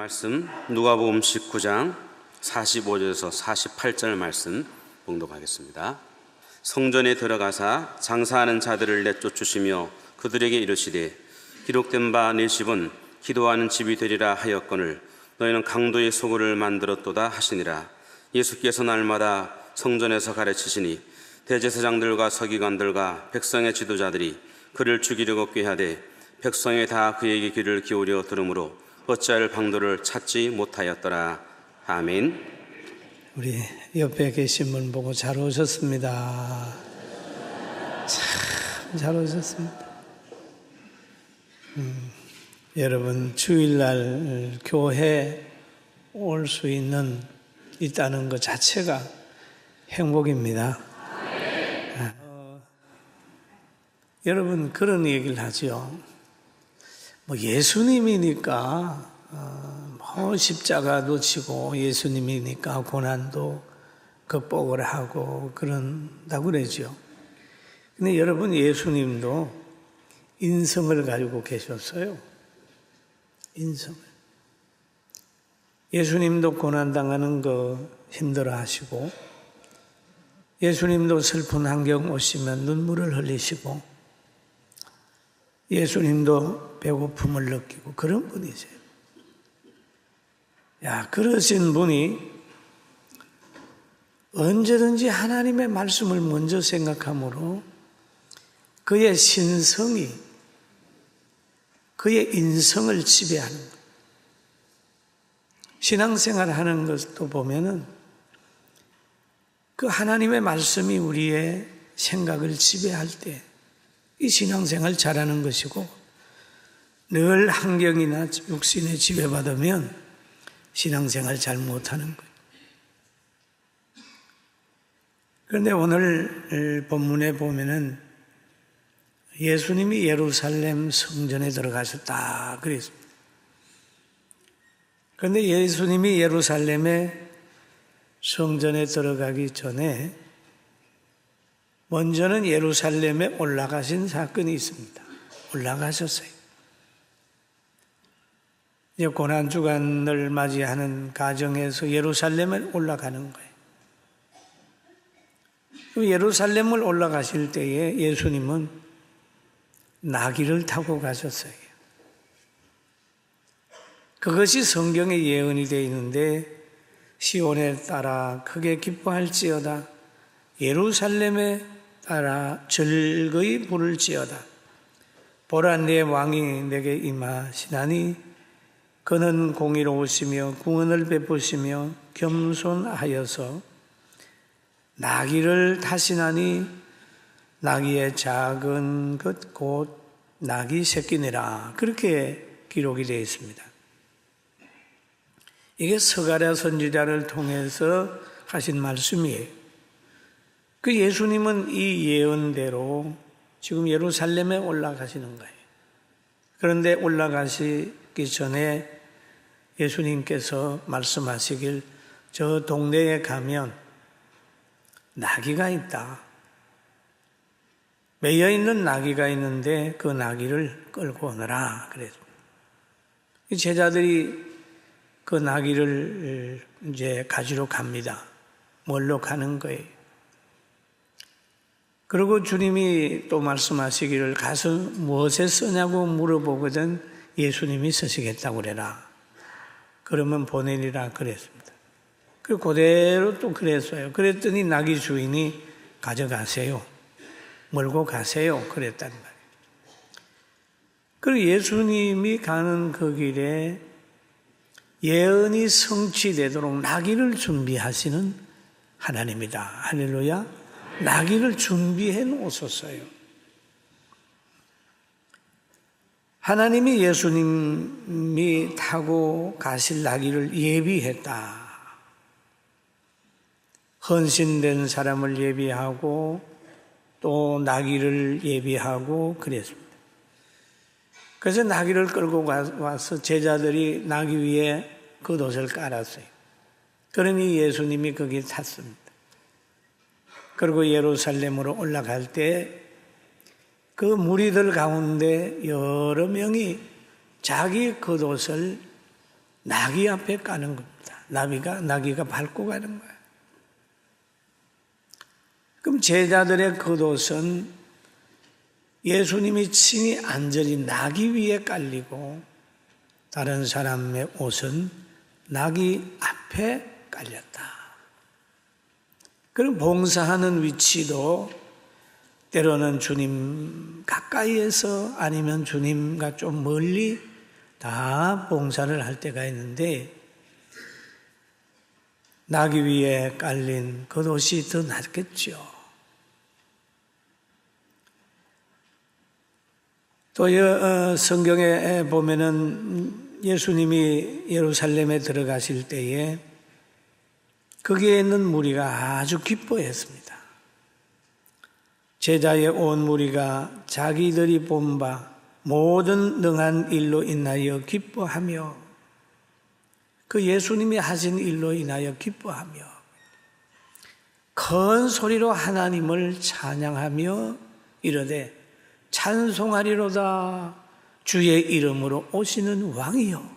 말씀 누가복음 19장 45절에서 48절 말씀 봉독하겠습니다. 성전에 들어가사 장사하는 자들을 내쫓으시며 그들에게 이르시되 기록된 바 내 집은 기도하는 집이 되리라 하였거늘 너희는 강도의 소굴을 만들었도다 하시니라. 예수께서 날마다 성전에서 가르치시니 대제사장들과 서기관들과 백성의 지도자들이 그를 죽이려고 꾀하되 백성이 다 그에게 귀를 기울여 들으므로 어찌할 방도를 찾지 못하였더라. 아멘. 우리 옆에 계신 분 보고 잘 오셨습니다. 참 잘 오셨습니다. 여러분 주일날 교회 올 수 있다는 것 자체가 행복입니다. 여러분 그런 얘기를 하죠. 예수님이니까 십자가도 지고 예수님이니까 고난도 극복을 하고 그런다고 그러죠. 근데 여러분 예수님도 인성을 가지고 계셨어요. 인성을. 예수님도 고난당하는 거 힘들어 하시고 예수님도 슬픈 환경 오시면 눈물을 흘리시고 예수님도 배고픔을 느끼고 그런 분이세요. 그러신 분이 언제든지 하나님의 말씀을 먼저 생각함으로 그의 신성이 그의 인성을 지배하는 거예요. 신앙생활 하는 것도 보면은 그 하나님의 말씀이 우리의 생각을 지배할 때 이 신앙생활 잘하는 것이고 늘 환경이나 육신에 지배받으면 신앙생활 잘 못하는 거예요. 그런데 오늘 본문에 보면은 예수님이 예루살렘 성전에 들어가셨다 그랬습니다. 그런데 예수님이 예루살렘에 성전에 들어가기 전에 먼저는 예루살렘에 올라가신 사건이 있습니다. 올라가셨어요. 이제 고난주간을 맞이하는 가정에서 예루살렘에 올라가는 거예요. 예루살렘을 올라가실 때에 예수님은 나귀를 타고 가셨어요. 그것이 성경에 예언이 되어 있는데 시온에 따라 크게 기뻐할지어다 예루살렘에 따라 즐거이 부를지어다 보라 내 왕이 내게 임하시나니 그는 공의로우시며 구원을 베푸시며 겸손하여서 나귀를 타시나니 나귀의 작은 것 곧 나귀 새끼니라 그렇게 기록이 되어 있습니다. 이게 스가랴 선지자를 통해서 하신 말씀이에요. 그 예수님은 이 예언대로 지금 예루살렘에 올라가시는 거예요. 그런데 올라가시기 전에 예수님께서 말씀하시길 저 동네에 가면 나귀가 있다. 매여 있는 나귀가 있는데 그 나귀를 끌고 오너라 그랬습니다. 이 제자들이 그 나귀를 이제 가지러 갑니다. 뭘로 가는 거예요. 그리고 주님이 또 말씀하시기를 가서 무엇에 쓰냐고 물어보거든 예수님이 쓰시겠다고 그래라. 그러면 보내리라 그랬습니다. 그대로 또 그랬어요. 그랬더니 나귀 주인이 가져가세요. 몰고 가세요. 그랬단 말이에요. 그리고 예수님이 가는 그 길에 예언이 성취되도록 나귀를 준비하시는 하나님이다. 할렐루야. 나귀를 준비해 놓으셨어요. 하나님이 예수님이 타고 가실 나귀를 예비했다. 헌신된 사람을 예비하고 또 나귀를 예비하고 그랬습니다. 그래서 나귀를 끌고 와서 제자들이 나귀 위에 겉옷을 깔았어요. 그러니 예수님이 거기에 탔습니다. 그리고 예루살렘으로 올라갈 때 그 무리들 가운데 여러 명이 자기 겉옷을 나귀 앞에 까는 겁니다. 나귀가 밟고 가는 거예요. 그럼 제자들의 겉옷은 예수님이 친히 안전히 나귀 위에 깔리고 다른 사람의 옷은 나귀 앞에 깔렸다. 그럼 봉사하는 위치도 때로는 주님 가까이에서 아니면 주님과 좀 멀리 다 봉사를 할 때가 있는데 나귀 위에 깔린 겉옷이 더 낫겠죠. 또 성경에 보면은 예수님이 예루살렘에 들어가실 때에 거기에 있는 무리가 아주 기뻐했습니다. 제자의 온 무리가 자기들이 본 바 모든 능한 일로 인하여 기뻐하며 그 예수님이 하신 일로 인하여 기뻐하며 큰 소리로 하나님을 찬양하며 이르되 찬송하리로다 주의 이름으로 오시는 왕이요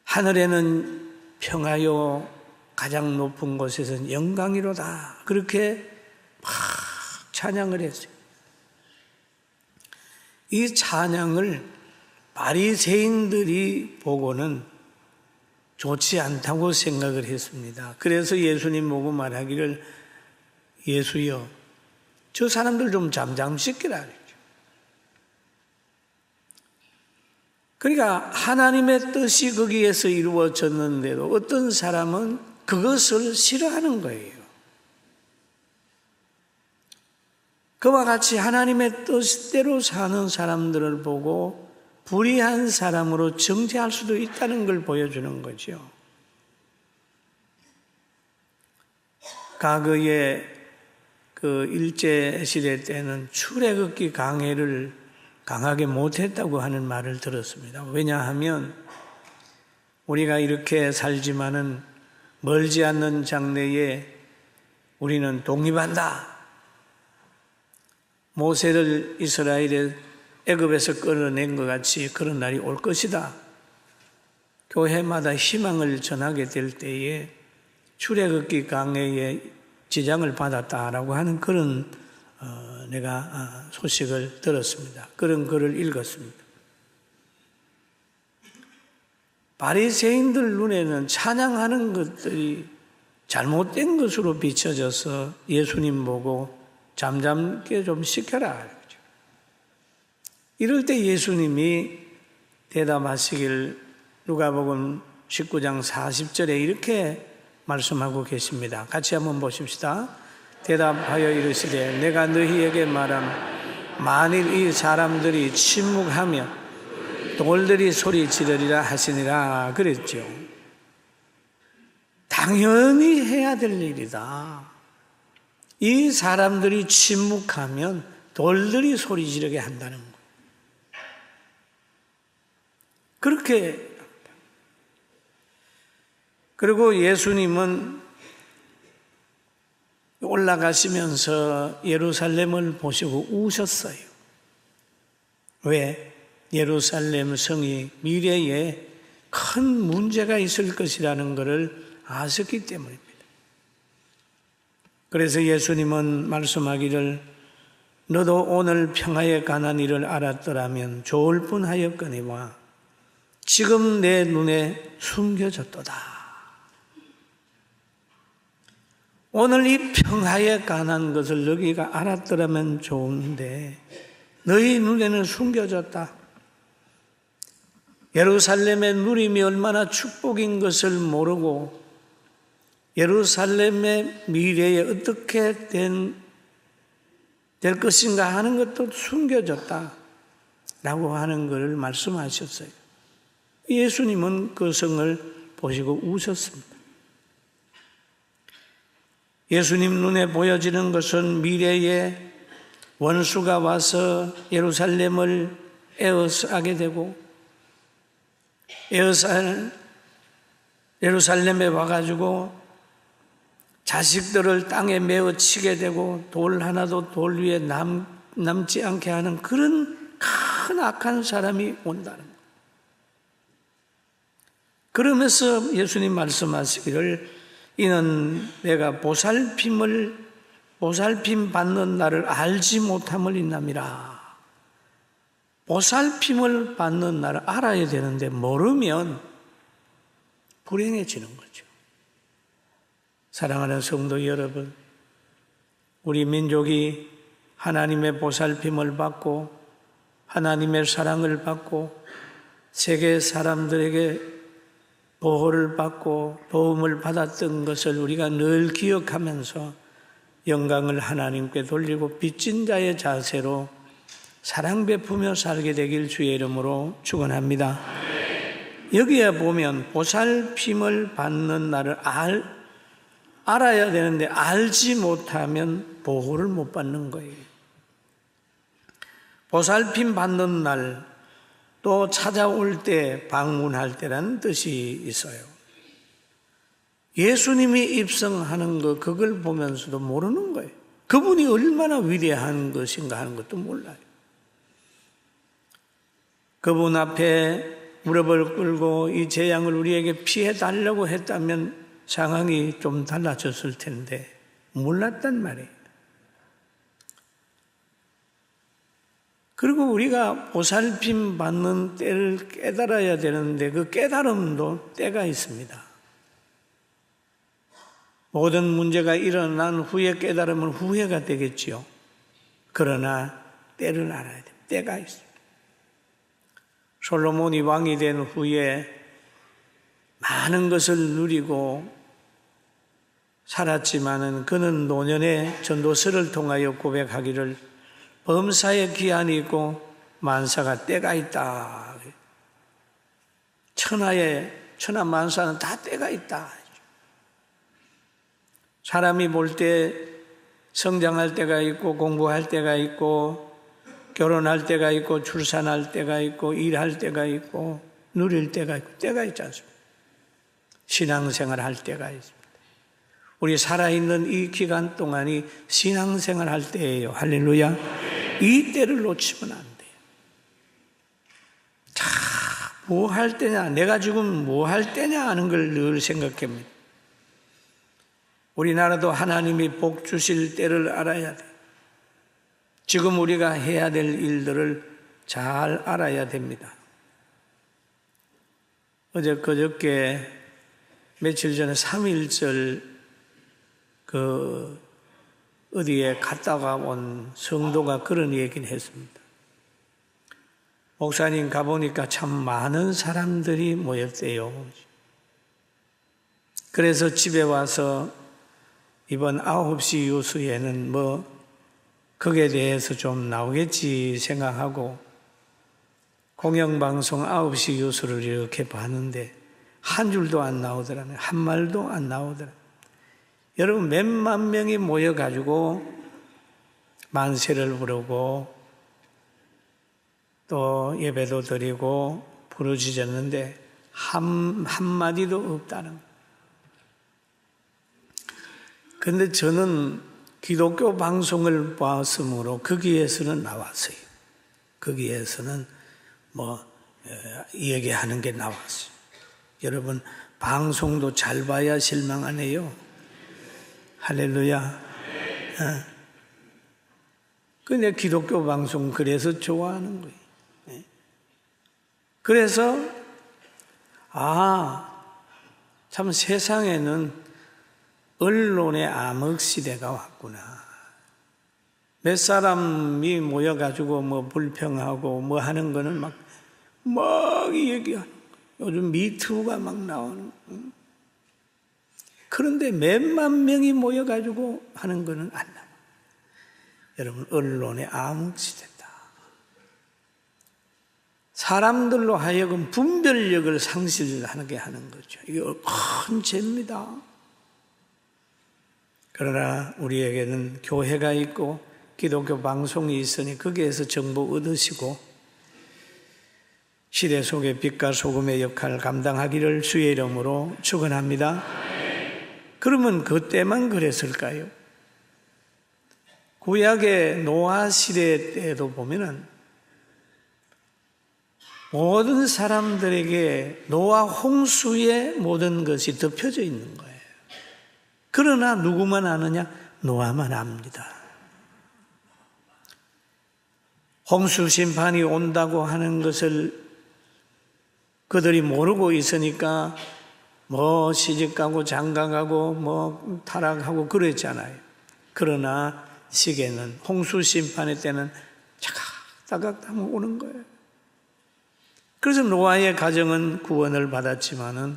하늘에는 평하여 가장 높은 곳에서는 영광이로다 그렇게 막 찬양을 했어요. 이 찬양을 바리새인들이 보고는 좋지 않다고 생각을 했습니다. 그래서 예수님 보고 말하기를 예수여 저 사람들 좀 잠잠시키라 그랬죠. 그러니까 하나님의 뜻이 거기에서 이루어졌는데도 어떤 사람은 그것을 싫어하는 거예요. 그와 같이 하나님의 뜻대로 사는 사람들을 보고 불의한 사람으로 정죄할 수도 있다는 걸 보여주는 거죠. 과거에 그 일제시대 때는 출애굽기 강해를 강하게 못했다고 하는 말을 들었습니다. 왜냐하면 우리가 이렇게 살지만은 멀지 않는 장래에 우리는 독립한다. 모세를 이스라엘의 애굽에서 끌어낸 것 같이 그런 날이 올 것이다. 교회마다 희망을 전하게 될 때에 출애굽기 강해에 지장을 받았다라고 하는 그런 내가 소식을 들었습니다. 그런 글을 읽었습니다. 바리새인들 눈에는 찬양하는 것들이 잘못된 것으로 비춰져서 예수님 보고 잠잠게 좀 시켜라. 이럴 때 예수님이 대답하시길 누가복음 19장 40절에 이렇게 말씀하고 계십니다. 같이 한번 보십시다. 대답하여 이르시되 내가 너희에게 말함 만일 이 사람들이 침묵하며 돌들이 소리 지르리라 하시니라 그랬죠. 당연히 해야 될 일이다. 이 사람들이 침묵하면 돌들이 소리 지르게 한다는 거예요. 그렇게 그리고 예수님은 올라가시면서 예루살렘을 보시고 우셨어요. 왜? 예루살렘 성이 미래에 큰 문제가 있을 것이라는 것을 아셨기 때문입니다. 그래서 예수님은 말씀하기를 너도 오늘 평화에 관한 일을 알았더라면 좋을 뻔하였거니와 지금 내 눈에 숨겨졌도다. 오늘 이 평화에 관한 것을 너희가 알았더라면 좋은데 너희 눈에는 숨겨졌다. 예루살렘의 누림이 얼마나 축복인 것을 모르고 예루살렘의 미래에 어떻게 될 것인가 하는 것도 숨겨졌다 라고 하는 것을 말씀하셨어요. 예수님은 그 성을 보시고 우셨습니다. 예수님 눈에 보여지는 것은 미래에 원수가 와서 예루살렘을 에워싸게 되고 예루살렘에 와가지고 자식들을 땅에 메어 치게 되고 돌 하나도 돌 위에 남지 않게 하는 그런 큰 악한 사람이 온다는 거예요. 그러면서 예수님 말씀하시기를 이는 내가 보살핌 받는 날을 알지 못함을 인함이라. 보살핌을 받는 날을 알아야 되는데 모르면 불행해지는 거죠. 사랑하는 성도 여러분, 우리 민족이 하나님의 보살핌을 받고 하나님의 사랑을 받고 세계 사람들에게 보호를 받고 도움을 받았던 것을 우리가 늘 기억하면서 영광을 하나님께 돌리고 빚진 자의 자세로 사랑 베푸며 살게 되길 주의 이름으로 축원합니다. 여기에 보면 보살핌을 받는 날을 알아야 되는데 알지 못하면 보호를 못 받는 거예요. 보살핌 받는 날, 또 찾아올 때, 방문할 때라는 뜻이 있어요. 예수님이 입성하는 거, 그걸 보면서도 모르는 거예요. 그분이 얼마나 위대한 것인가 하는 것도 몰라요. 그분 앞에 무릎을 꿇고 이 재앙을 우리에게 피해 달라고 했다면 상황이 좀 달라졌을 텐데 몰랐단 말이에요. 그리고 우리가 보살핌 받는 때를 깨달아야 되는데 그 깨달음도 때가 있습니다. 모든 문제가 일어난 후에 깨달으면 후회가 되겠지요. 그러나 때를 알아야 돼요. 때가 있습니다. 솔로몬이 왕이 된 후에 많은 것을 누리고 살았지만은 그는 노년에 전도서를 통하여 고백하기를 범사에 기한이 있고 만사가 때가 있다. 천하 만사는 다 때가 있다. 사람이 볼 때 성장할 때가 있고 공부할 때가 있고 결혼할 때가 있고 출산할 때가 있고 일할 때가 있고 누릴 때가 있고 때가 있지 않습니까? 신앙생활 할 때가 있습니다. 우리 살아있는 이 기간 동안이 신앙생활 할 때예요. 할렐루야. 이 때를 놓치면 안 돼요. 자, 뭐 할 때냐, 내가 지금 뭐 할 때냐 하는 걸 늘 생각합니다. 우리나라도 하나님이 복 주실 때를 알아야 돼요. 지금 우리가 해야 될 일들을 잘 알아야 됩니다. 그저께 며칠 전에 3.1절 어디에 갔다가 온 성도가 그런 얘기를 했습니다. 목사님 가보니까 참 많은 사람들이 모였대요. 그래서 집에 와서 이번 9시 유수에는 거기에 대해서 좀 나오겠지 생각하고 공영방송 9시 유수를 이렇게 봤는데 한 줄도 안 나오더라고요. 한 말도 안 나오더라고요. 여러분 몇만 명이 모여가지고 만세를 부르고 또 예배도 드리고 부르짖었는데 한마디도 없다는 거예요. 그런데 저는 기독교 방송을 봤으므로 거기에서는 나왔어요. 거기에서는 얘기하는 게 나왔어요. 여러분 방송도 잘 봐야 실망 안 해요. 할렐루야. 근데 기독교 방송 그래서 좋아하는 거예요. 그래서 참 세상에는 언론의 암흑 시대가 왔구나. 몇 사람이 모여가지고 불평하고 하는 거는 막 얘기하는 거예요. 요즘 미투가 막 나오는 거예요. 그런데 몇만 명이 모여가지고 하는 거는 안 나와요. 여러분, 언론의 암흑시대다. 사람들로 하여금 분별력을 상실하게 하는 거죠. 이거 큰 죄입니다. 그러나 우리에게는 교회가 있고 기독교 방송이 있으니 거기에서 정보 얻으시고 시대 속의 빛과 소금의 역할을 감당하기를 주의 이름으로 축원합니다. 그러면 그때만 그랬을까요? 구약의 노아 시대 때도 보면은 모든 사람들에게 노아 홍수의 모든 것이 덮여져 있는 거예요. 그러나 누구만 아느냐? 노아만 압니다. 홍수 심판이 온다고 하는 것을 그들이 모르고 있으니까 뭐 시집가고 장가가고 뭐 타락하고 그랬잖아요. 그러나 시계는 홍수 심판의 때는 차각차각 오는 거예요. 그래서 노아의 가정은 구원을 받았지만은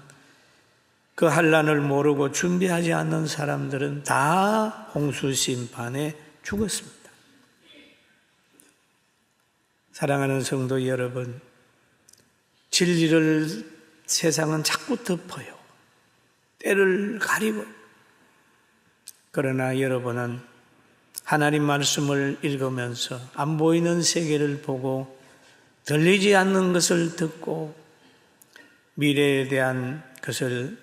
그 환난을 모르고 준비하지 않는 사람들은 다 홍수 심판에 죽었습니다. 사랑하는 성도 여러분, 진리를 세상은 자꾸 덮어요. 때를 가리고. 그러나 여러분은 하나님 말씀을 읽으면서 안 보이는 세계를 보고 들리지 않는 것을 듣고 미래에 대한 것을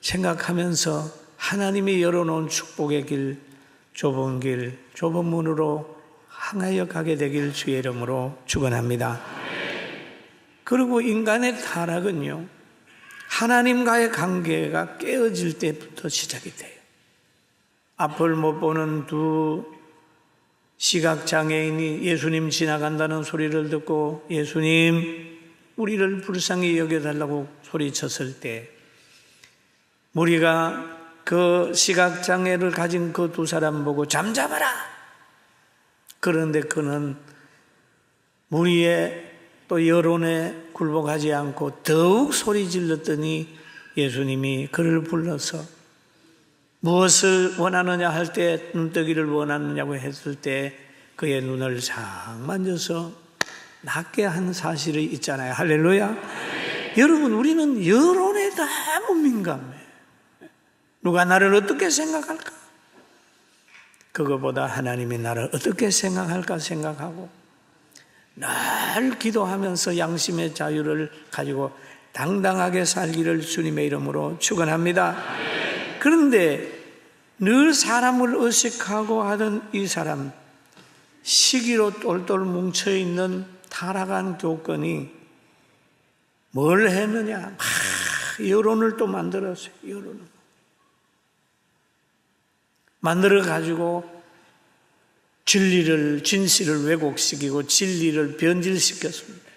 생각하면서 하나님이 열어놓은 축복의 길, 좁은 문으로 향하여 가게 되길 주의 이름으로 축원합니다. 그리고 인간의 타락은요, 하나님과의 관계가 깨어질 때부터 시작이 돼요. 앞을 못 보는 두 시각장애인이 예수님 지나간다는 소리를 듣고 예수님 우리를 불쌍히 여겨달라고 소리쳤을 때 무리가 그 시각장애를 가진 그 두 사람 보고 잠잠하라! 그런데 그는 무리의 또 여론에 굴복하지 않고 더욱 소리 질렀더니 예수님이 그를 불러서 무엇을 원하느냐 할 때 눈뜨기를 원하느냐고 했을 때 그의 눈을 싹 만져서 낫게 한 사실이 있잖아요. 할렐루야. 여러분, 우리는 여론에 너무 민감해. 누가 나를 어떻게 생각할까? 그거보다 하나님이 나를 어떻게 생각할까 생각하고 늘 기도하면서 양심의 자유를 가지고 당당하게 살기를 주님의 이름으로 축원합니다. 그런데 늘 사람을 의식하고 하던 이 사람, 시기로 똘똘 뭉쳐있는 타락한 교권이 뭘 했느냐? 막 여론을 또 만들었어요. 여론을 만들어가지고 진실을 왜곡시키고 진리를 변질시켰습니다.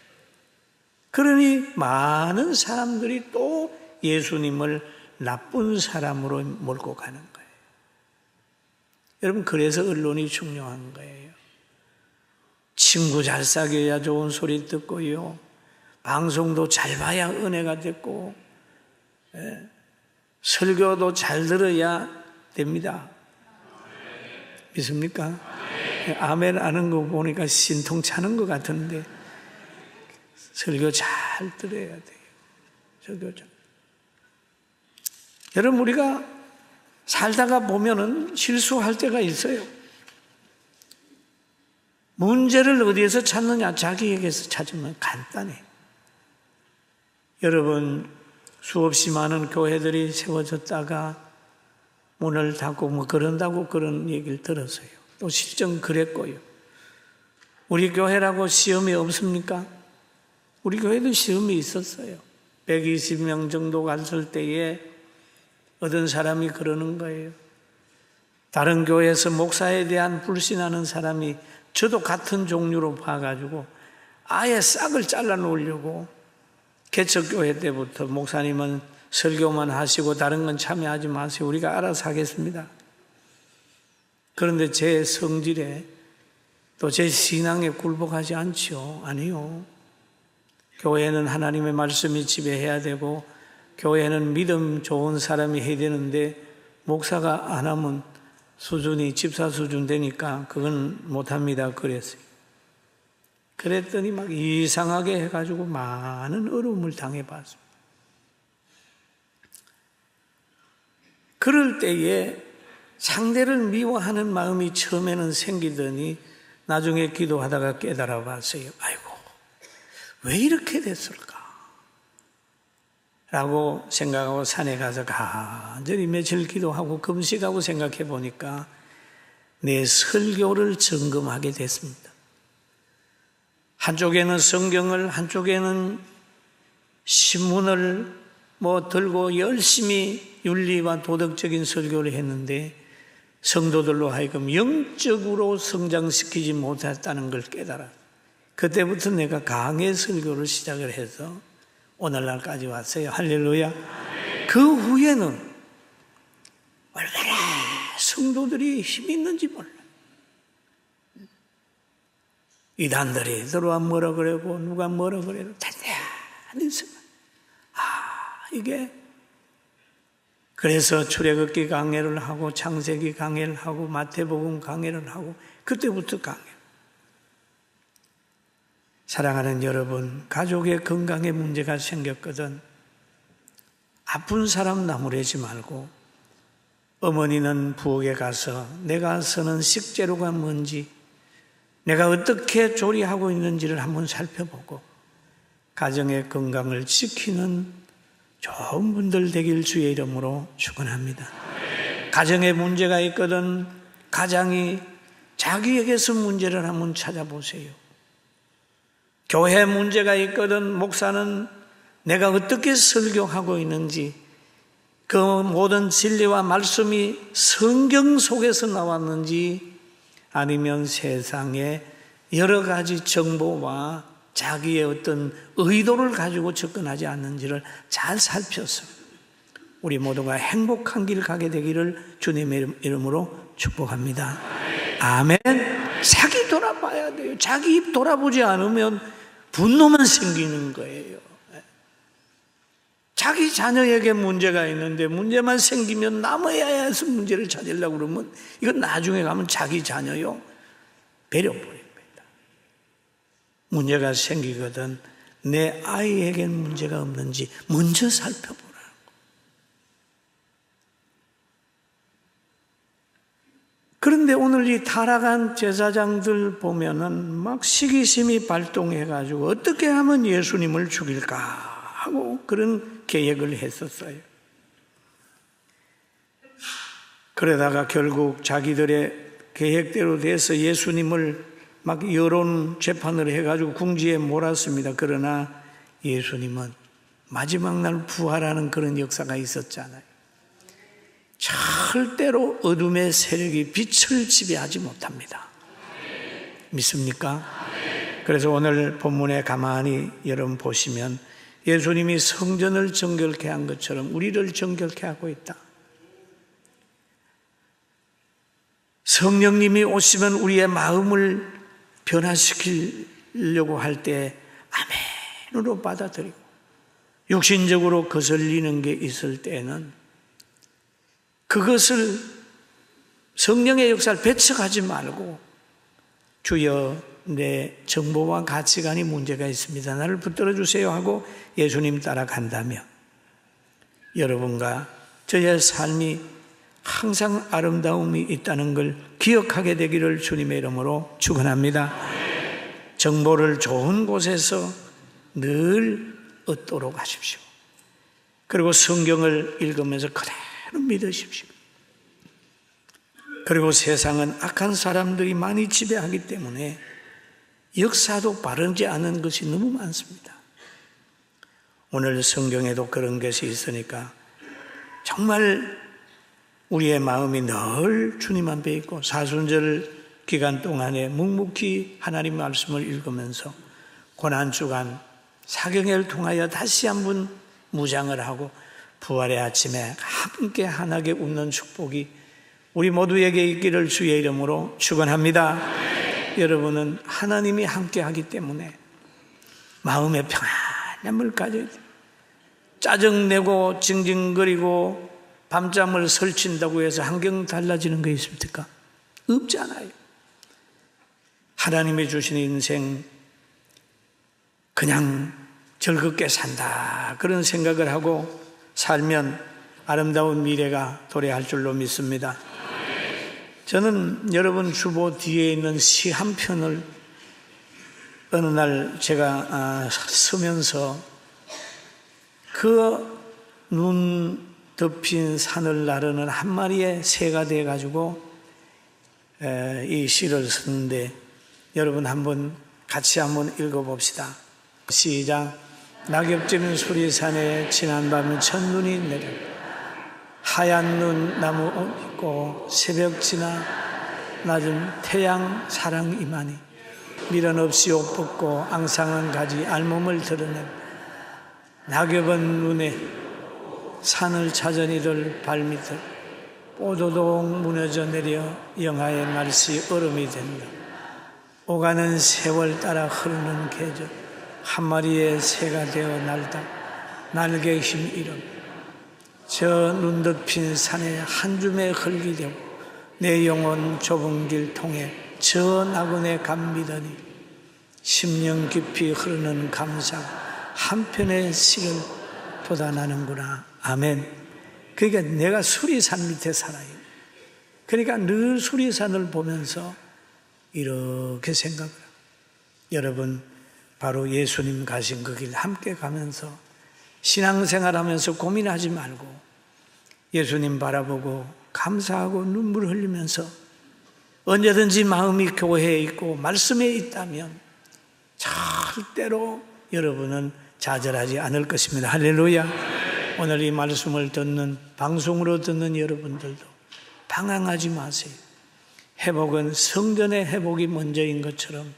그러니 많은 사람들이 또 예수님을 나쁜 사람으로 몰고 가는 거예요. 여러분, 그래서 언론이 중요한 거예요. 친구 잘 사귀어야 좋은 소리 듣고요. 방송도 잘 봐야 은혜가 됐고, 설교도 잘 들어야 됩니다. 믿습니까? 아멘 하는 거 보니까 신통차는 것 같은데 설교 잘 들어야 돼요. 설교 잘. 여러분, 우리가 살다가 보면은 실수할 때가 있어요. 문제를 어디에서 찾느냐? 자기에게서 찾으면 간단해. 여러분, 수없이 많은 교회들이 세워졌다가 문을 닫고 뭐 그런다고 그런 얘기를 들었어요. 또 실정 그랬고요. 우리 교회라고 시험이 없습니까? 우리 교회도 시험이 있었어요. 120명 정도 갔을 때에 어떤 사람이 그러는 거예요. 다른 교회에서 목사에 대한 불신하는 사람이 저도 같은 종류로 봐가지고 아예 싹을 잘라 놓으려고 개척교회 때부터 목사님은 설교만 하시고 다른 건 참여하지 마세요. 우리가 알아서 하겠습니다. 그런데 제 성질에 또 제 신앙에 굴복하지 않죠. 아니요. 교회는 하나님의 말씀이 지배해야 되고 교회는 믿음 좋은 사람이 해야 되는데 목사가 안 하면 수준이 집사 수준 되니까 그건 못합니다. 그랬어요. 그랬더니 막 이상하게 해가지고 많은 어려움을 당해봤습니다. 그럴 때에 상대를 미워하는 마음이 처음에는 생기더니 나중에 기도하다가 깨달아 봤어요. 아이고, 왜 이렇게 됐을까? 라고 생각하고 산에 가서 간절히 며칠 기도하고 금식하고 생각해 보니까 내 설교를 점검하게 됐습니다. 한쪽에는 성경을, 한쪽에는 신문을 들고 열심히 윤리와 도덕적인 설교를 했는데 성도들로 하여금 영적으로 성장시키지 못했다는 걸 깨달아. 그때부터 내가 강의 설교를 시작을 해서 오늘날까지 왔어요. 할렐루야. 그 후에는 얼마나 성도들이 힘이 있는지 몰라. 이단들이 들어와 뭐라 그러고 누가 뭐라 그래도 단단히 있어. 이게 그래서 출애굽기 강해를 하고 창세기 강해를 하고 마태복음 강해를 하고 그때부터 강해. 사랑하는 여러분, 가족의 건강에 문제가 생겼거든 아픈 사람 나무래지 말고 어머니는 부엌에 가서 내가 쓰는 식재료가 뭔지 내가 어떻게 조리하고 있는지를 한번 살펴보고 가정의 건강을 지키는 좋은 분들 되길 주의 이름으로 축원합니다. 가정에 문제가 있거든 가장이 자기에게서 문제를 한번 찾아보세요. 교회 문제가 있거든 목사는 내가 어떻게 설교하고 있는지 그 모든 진리와 말씀이 성경 속에서 나왔는지 아니면 세상에 여러 가지 정보와 자기의 어떤 의도를 가지고 접근하지 않는지를 잘 살펴서 우리 모두가 행복한 길 가게 되기를 주님의 이름으로 축복합니다. 아멘. 자기 돌아봐야 돼요. 자기 입 돌아보지 않으면 분노만 생기는 거예요. 자기 자녀에게 문제가 있는데 문제만 생기면 남의 아이에서 문제를 찾으려고 그러면 이건 나중에 가면 자기 자녀요 배려버립니다. 문제가 생기거든 내 아이에겐 문제가 없는지 먼저 살펴보라는 거. 그런데 오늘 이 타락한 제사장들 보면은 막 시기심이 발동해가지고 어떻게 하면 예수님을 죽일까 하고 그런 계획을 했었어요. 그러다가 결국 자기들의 계획대로 돼서 예수님을 막 여론 재판을 해가지고 궁지에 몰았습니다. 그러나 예수님은 마지막 날 부활하는 그런 역사가 있었잖아요. 절대로 어둠의 세력이 빛을 지배하지 못합니다. 믿습니까? 그래서 오늘 본문에 가만히 여러분 보시면 예수님이 성전을 정결케 한 것처럼 우리를 정결케 하고 있다. 성령님이 오시면 우리의 마음을 변화시키려고 할 때 아멘으로 받아들이고 육신적으로 거슬리는 게 있을 때는 그것을 성령의 역사를 배척하지 말고 주여 내 정보와 가치관이 문제가 있습니다. 나를 붙들어 주세요 하고 예수님 따라간다면 여러분과 저의 삶이 항상 아름다움이 있다는 걸 기억하게 되기를 주님의 이름으로 축원합니다. 정보를 좋은 곳에서 늘 얻도록 하십시오. 그리고 성경을 읽으면서 그대로 믿으십시오. 그리고 세상은 악한 사람들이 많이 지배하기 때문에 역사도 바르지 않은 것이 너무 많습니다. 오늘 성경에도 그런 것이 있으니까 정말 우리의 마음이 늘 주님 앞에 있고 사순절 기간 동안에 묵묵히 하나님 말씀을 읽으면서 고난주간 사경을 통하여 다시 한번 무장을 하고 부활의 아침에 함께 환하게 웃는 축복이 우리 모두에게 있기를 주의 이름으로 축원합니다. 여러분은 하나님이 함께 하기 때문에 마음의 평안함을 가져야 돼요. 짜증내고 징징거리고 밤잠을 설친다고 해서 환경 달라지는 거 있습니까? 없잖아요. 하나님이 주신 인생 그냥 즐겁게 산다 그런 생각을 하고 살면 아름다운 미래가 도래할 줄로 믿습니다. 저는 여러분 주보 뒤에 있는 시 한 편을 어느 날 제가 서면서 그 눈 덮인 산을 나르는 한 마리의 새가 돼가지고 이 시를 쓰는데 여러분 한번 같이 한번 읽어봅시다. 시작. 낙엽 진 수리산에 지난밤 첫눈이 내려 하얀 눈 나무 옷 입고 새벽 지나 낮은 태양 사랑 이만희 미련 없이 옷 벗고 앙상한 가지 알몸을 드러낸 낙엽은 눈에 산을 찾은 이들 발밑을 뽀도독 무너져 내려 영하의 날씨 얼음이 된다. 오가는 세월 따라 흐르는 계절 한 마리의 새가 되어 날다 날개 힘 잃어 저 눈 덮인 산에 한 줌의 흙이 되고 내 영혼 좁은 길 통해 저 나그네 감미더니 10년 깊이 흐르는 감사가 한편의 시를 돋아나는구나. 아멘. 그러니까 내가 수리산 밑에 살아요. 그러니까 늘 수리산을 보면서 이렇게 생각을 해요. 여러분 바로 예수님 가신 그 길 함께 가면서 신앙생활하면서 고민하지 말고 예수님 바라보고 감사하고 눈물 흘리면서 언제든지 마음이 교회에 있고 말씀에 있다면 절대로 여러분은 좌절하지 않을 것입니다. 할렐루야. 오늘 이 말씀을 듣는 방송으로 듣는 여러분들도 방황하지 마세요. 회복은 성전의 회복이 먼저인 것처럼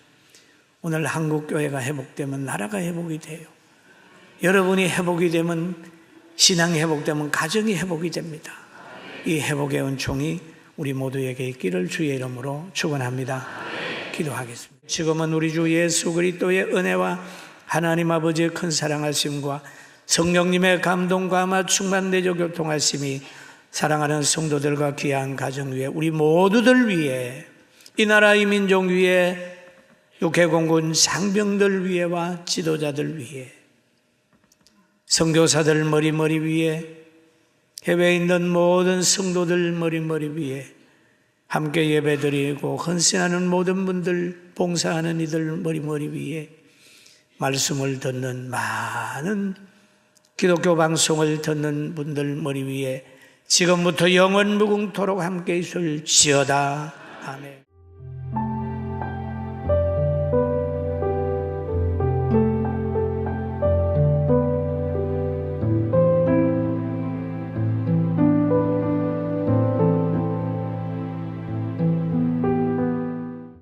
오늘 한국교회가 회복되면 나라가 회복이 돼요. 여러분이 회복이 되면 신앙이 회복되면 가정이 회복이 됩니다. 이 회복의 은총이 우리 모두에게 있기를 주의 이름으로 축원합니다. 기도하겠습니다. 지금은 우리 주 예수 그리스도의 은혜와 하나님 아버지의 큰 사랑하심과 성령님의 감동과 충만되죠 교통하심이 사랑하는 성도들과 귀한 가정 위에 우리 모두들 위에 이 나라 이 민족 위에 육해공군 상병들 위에와 지도자들 위에 선교사들 머리 위에 해외에 있는 모든 성도들 머리 위에 함께 예배드리고 헌신하는 모든 분들 봉사하는 이들 머리 위에 말씀을 듣는 많은 기독교 방송을 듣는 분들 머리 위에 지금부터 영원 무궁토록 함께 있을지어다. 아멘.